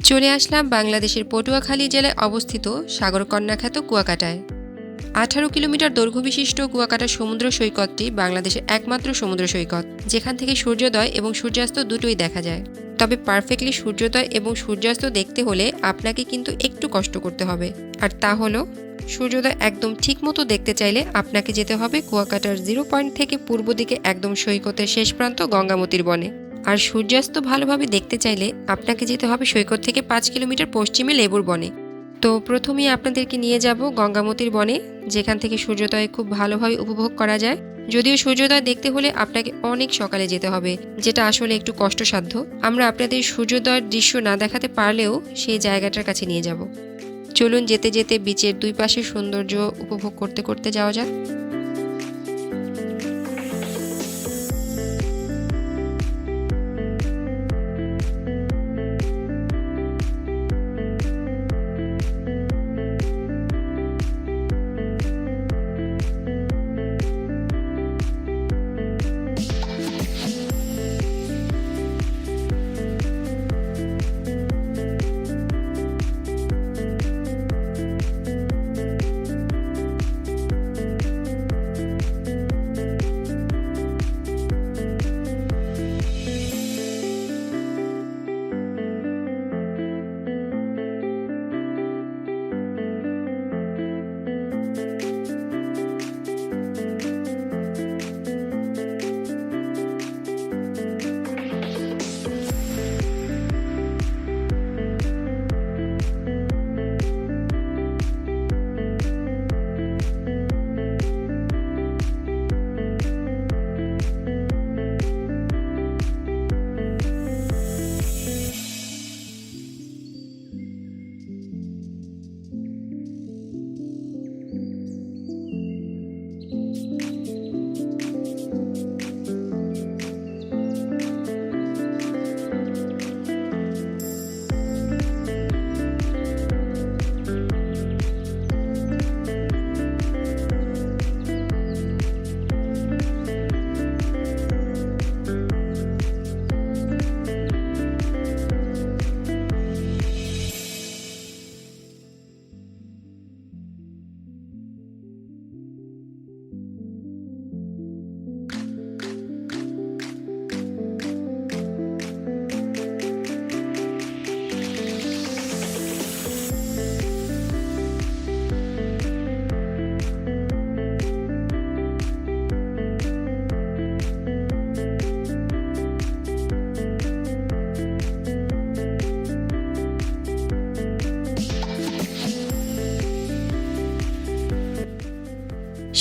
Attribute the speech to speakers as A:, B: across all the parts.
A: চলে আসলাম বাংলাদেশের পটুয়াখালী জেলায় অবস্থিত সাগর কন্যা খ্যাত কুয়াকাটায়। 18 কিলোমিটার দৈর্ঘ্য বিশিষ্ট কুয়াকাটা সমুদ্র সৈকতটি বাংলাদেশের একমাত্র সমুদ্র সৈকত, যেখান থেকে সূর্যোদয় এবং সূর্যাস্ত দুটোই দেখা যায়। তবে পারফেক্টলি সূর্যোদয় এবং সূর্যাস্ত দেখতে হলে আপনাকে কিন্তু একটু কষ্ট করতে হবে, আর তা হলো সূর্যোদয় একদম ঠিক মতো দেখতে চাইলে আপনাকে যেতে হবে কুয়াকাটার 0 পয়েন্ট থেকে পূর্ব দিকে একদম সৈকতের শেষ প্রান্ত গঙ্গামতির বনে। আর সূর্যাস্ত ভালোভাবে দেখতে চাইলে আপনাকে যেতে হবে সৈকত থেকে 5 কিলোমিটার পশ্চিমে লেবুর বনে। তো প্রথমেই আপনাদেরকে নিয়ে যাব গঙ্গামতির বনে, যেখান থেকে সূর্যোদয় খুব ভালোভাবে উপভোগ করা যায়। যদিও সূর্যোদয় দেখতে হলে আপনাকে অনেক সকালে যেতে হবে, যেটা আসলে একটু কষ্টসাধ্য। আমরা আপনাদের সূর্যোদয়ের দৃশ্য না দেখাতে পারলেও সেই জায়গাটার কাছে নিয়ে যাব। চলুন যেতে যেতে বিচের দুই পাশে সৌন্দর্য উপভোগ করতে করতে যাওয়া যাক।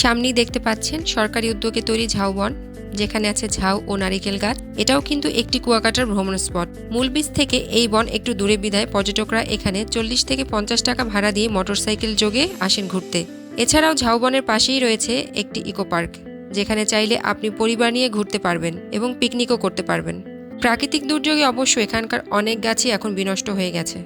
A: সামনেই দেখতে পাচ্ছেন সরকারি উদ্যোগে তৈরি ঝাউবন, যেখানে আছে ঝাউ ও নারিকেল গাছ। এটাও কিন্তু একটি কুয়াকাটার ভ্রমণ স্পট। মূল বীচ থেকে এই বন একটু দূরে বিধায় পর্যটকরা এখানে 40 থেকে 50 টাকা ভাড়া দিয়ে মোটরসাইকেল যোগে আসেন ঘুরতে। এছাড়াও ঝাউবনের পাশেই রয়েছে একটি ইকো পার্ক, যেখানে চাইলে আপনি পরিবার নিয়ে ঘুরতে পারবেন এবং পিকনিকও করতে পারবেন। প্রাকৃতিক দুর্যোগে অবশ্য এখানকার অনেক গাছই এখন বিনষ্ট হয়ে গেছে।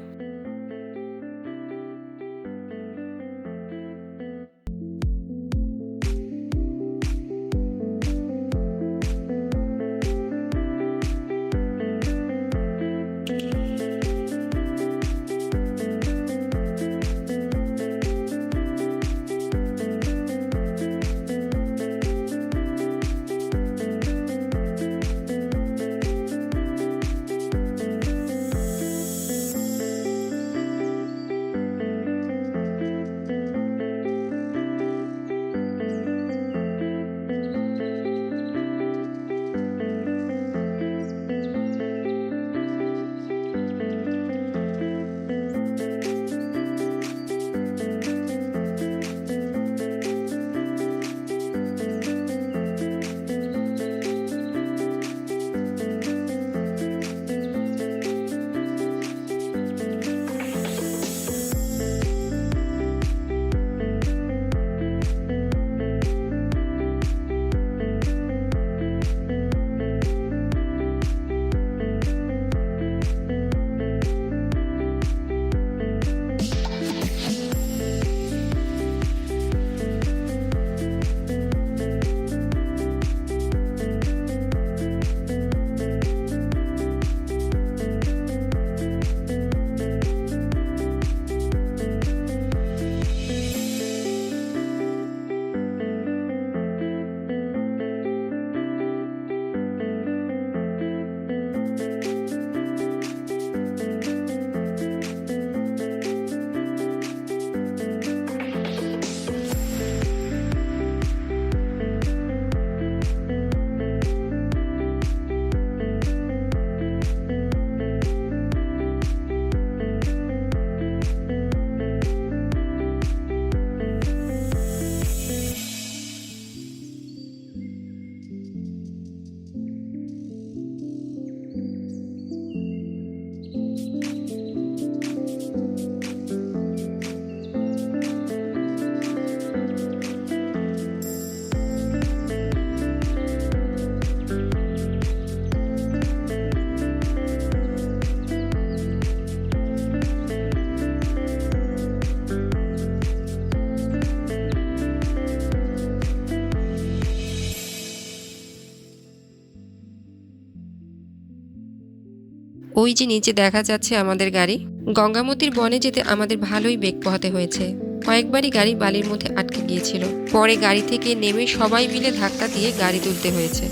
A: ওই যে নিচে দেখা যাচ্ছে আমাদের গাড়ি। গঙ্গামতির বনে যেতে আমাদের ভালোই বেগ পোহাতে হয়েছে। কয়েকবারই গাড়ি বালির মধ্যে আটকে গিয়েছিল। পরে গাড়ি থেকে নেমে সবাই মিলে ধাক্কা দিয়ে গাড়ি তুলতে হয়েছে।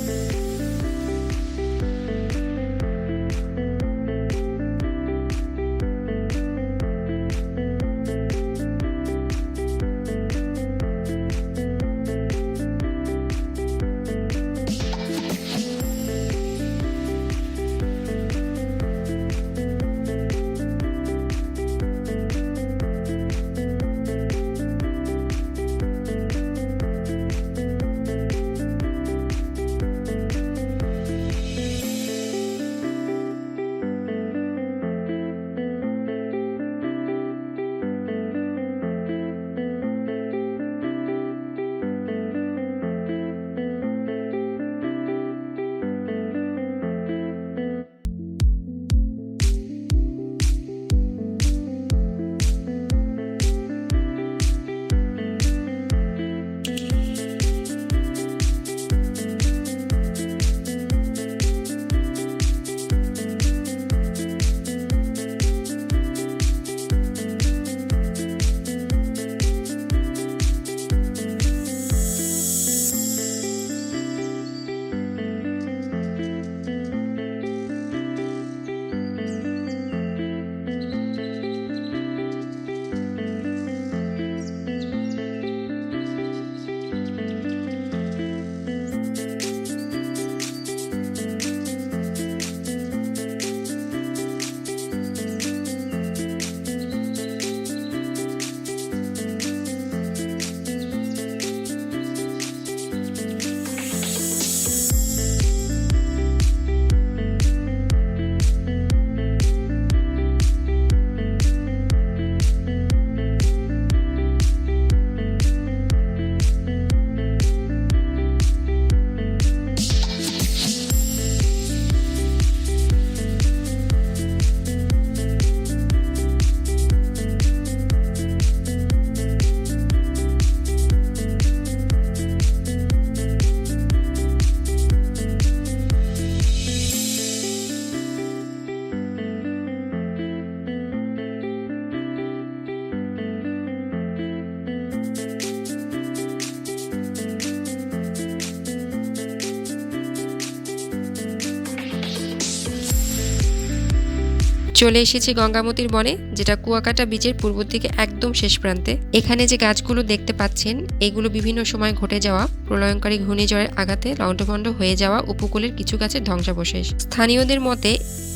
A: চলে এসেছি গঙ্গামতির বনে, যেটা কুয়াকাটা বিচের পূর্ব দিকে একদম শেষ প্রান্তে। এখানে যে গাছগুলো দেখতে পাচ্ছেন, এগুলো বিভিন্ন সময় ঘটে যাওয়া প্রলয়ঙ্কারী ঘূর্ণিঝড়ের আঘাতে লণ্ডভণ্ড হয়ে যাওয়া উপকূলের কিছু গাছের ধ্বংসাবশেষ। স্থানীয়দের মতে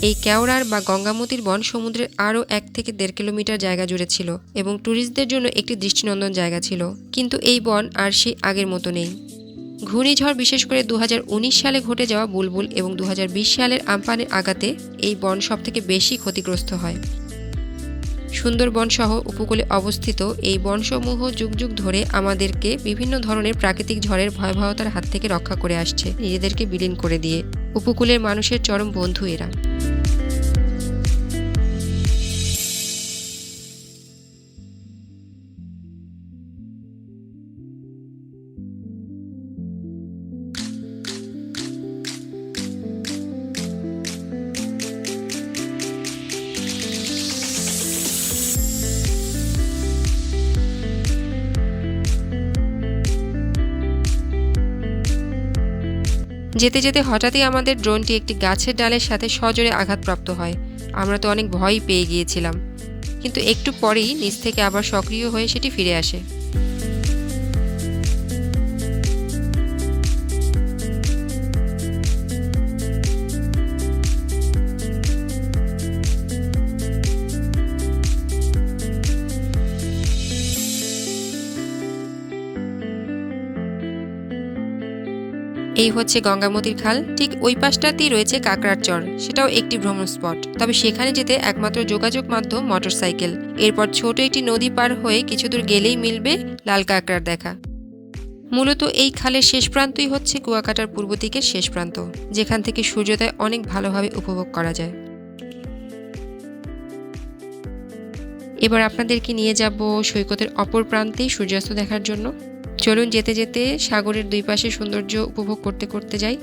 A: এই কেওড়ার বা গঙ্গামতির বন সমুদ্রের আরও 1 থেকে 1.5 কিলোমিটার জায়গা জুড়ে ছিল এবং ট্যুরিস্টদের জন্য একটি দৃষ্টিনন্দন জায়গা ছিল। কিন্তু এই বন আর সেই আগের মতো নেই। ঘূর্ণিঝড়, বিশেষ করে 2019 সালে ঘটে যাওয়া বুলবুল এবং 2020 সালের আমপানের আঘাতে এই বন সবথেকে বেশি ক্ষতিগ্রস্ত হয়। সুন্দরবন সহ উপকূলে অবস্থিত এই বনসমূহ যুগ যুগ ধরে আমাদেরকে বিভিন্ন ধরনের প্রাকৃতিক ঝড়ের ভয়াবহতার হাত থেকে রক্ষা করে আসছে, নিজেদেরকে বিলীন করে দিয়ে। উপকূলের মানুষের চরম বন্ধু এরা। যেতে যেতে হঠাৎই আমাদের ড্রোনটি একটি গাছের ডালের সাথে সজোরে আঘাতপ্রাপ্ত হয়। আমরা তো অনেক ভয় পেয়ে গিয়েছিলাম, কিন্তু একটু পরেই নিচ থেকে আবার সক্রিয় হয়ে সেটি ফিরে আসে। এই হচ্ছে গঙ্গামতির খাল। ঠিক ওই পাশটাতেই রয়েছে কাকড়ার চর, সেটাও একটি ভ্রমণ স্পট। তবে সেখানে যেতে একমাত্র যোগাযোগ মাধ্যম মোটরসাইকেল। এরপর ছোট একটি নদী পার হয়ে কিছু দূর গেলেই মিলবে লাল কাকড়ার দেখা। মূলত এই খালের শেষ প্রান্তই হচ্ছে কুয়াকাটার পূর্ব দিকের শেষ প্রান্ত, যেখান থেকে সূর্যোদয় অনেক ভালোভাবে উপভোগ করা যায়। এবার আপনাদেরকে নিয়ে যাব সৈকতের অপর প্রান্তেই সূর্যাস্ত দেখার জন্য। চলুন যেতে যেতে সাগরের দুই পাশে সৌন্দর্য উপভোগ করতে করতে যাই।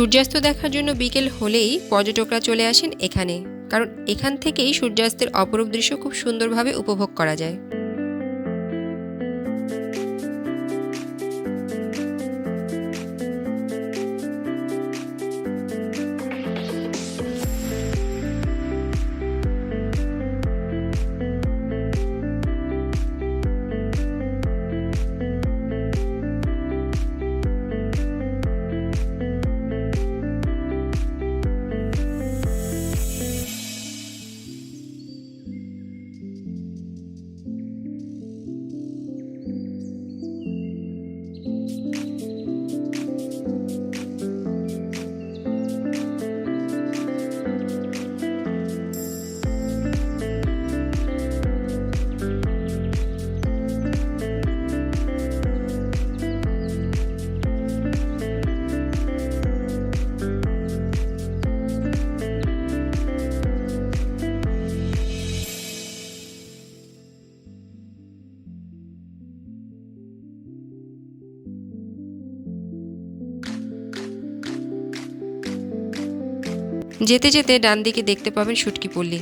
A: সূর্যাস্ত দেখার জন্য বিকেল হলেই পর্যটকরা চলে আসেন এখানে, কারণ এখান থেকেই সূর্যাস্তের অপরূপ দৃশ্য খুব সুন্দরভাবে উপভোগ করা যায়। যেতে যেতে ডান দিকে দেখতে পাবেন শুটকি পল্লী।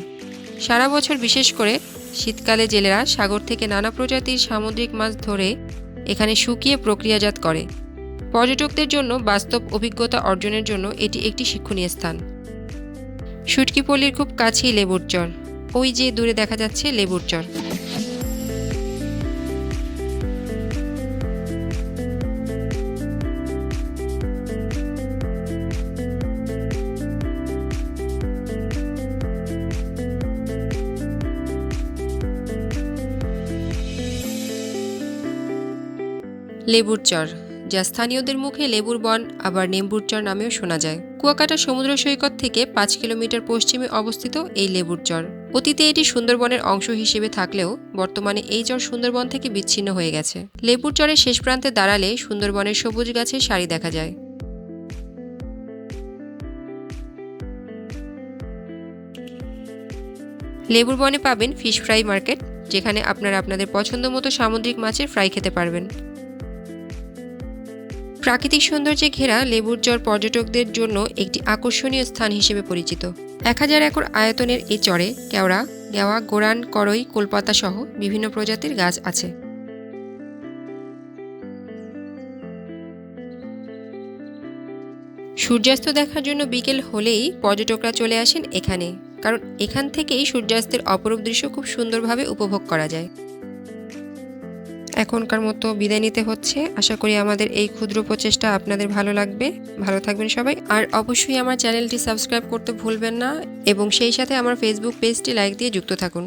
A: সারা বছর বিশেষ করে শীতকালে জেলেরা সাগর থেকে নানা প্রজাতির সামুদ্রিক মাছ ধরে এখানে শুকিয়ে প্রক্রিয়াজাত করে। পর্যটকদের জন্য বাস্তব অভিজ্ঞতা অর্জনের জন্য এটি একটি শিক্ষণীয় স্থান। শুটকি পল্লীর খুব কাছেই লেবুর চর, ওই যে দূরে দেখা যাচ্ছে লেবুর চর। লেবুর চর, যা স্থানীয়দের মুখে লেবুর বন আবার নেম্বুর চর নামেও শোনা যায়। কুয়াকাটা সমুদ্র সৈকত থেকে 5 কিলোমিটার পশ্চিমে অবস্থিত এই লেবুর চর। অতীতে এটি সুন্দরবনের অংশ হিসেবে থাকলেও বর্তমানে এই চর সুন্দরবন থেকে বিচ্ছিন্ন হয়ে গেছে। লেবুর চরের শেষ প্রান্তে দাঁড়ালে সুন্দরবনের সবুজ গাছের সারি দেখা যায়। লেবুর বনে পাবেন ফিশ ফ্রাই মার্কেট, যেখানে আপনারা আপনাদের পছন্দ মতো সামুদ্রিক মাছের ফ্রাই খেতে পারবেন। প্রাকৃতিক সৌন্দর্যে ঘেরা লেবুর চর পর্যটকদের জন্য একটি আকর্ষণীয় স্থান হিসেবে পরিচিত। 1000 একর আয়তনের এই চরে কেওড়া, গেওয়া, গোরান, করই, কোলপাতা সহ বিভিন্ন প্রজাতির গাছ আছে। সূর্যাস্ত দেখার জন্য বিকেল হলেই পর্যটকরা চলে আসেন এখানে, কারণ এখান থেকেই সূর্যাস্তের অপরূপ দৃশ্য খুব সুন্দরভাবে উপভোগ করা যায়। এখনকার মতো বিদায় নিতে হচ্ছে। আশা করি আমাদের এই ক্ষুদ্র প্রচেষ্টা আপনাদের ভালো লাগবে। ভালো থাকবেন সবাই, আর অবশ্যই আমার চ্যানেলটি সাবস্ক্রাইব করতে ভুলবেন না এবং সেই সাথে আমার ফেসবুক পেজটি লাইক দিয়ে যুক্ত থাকুন।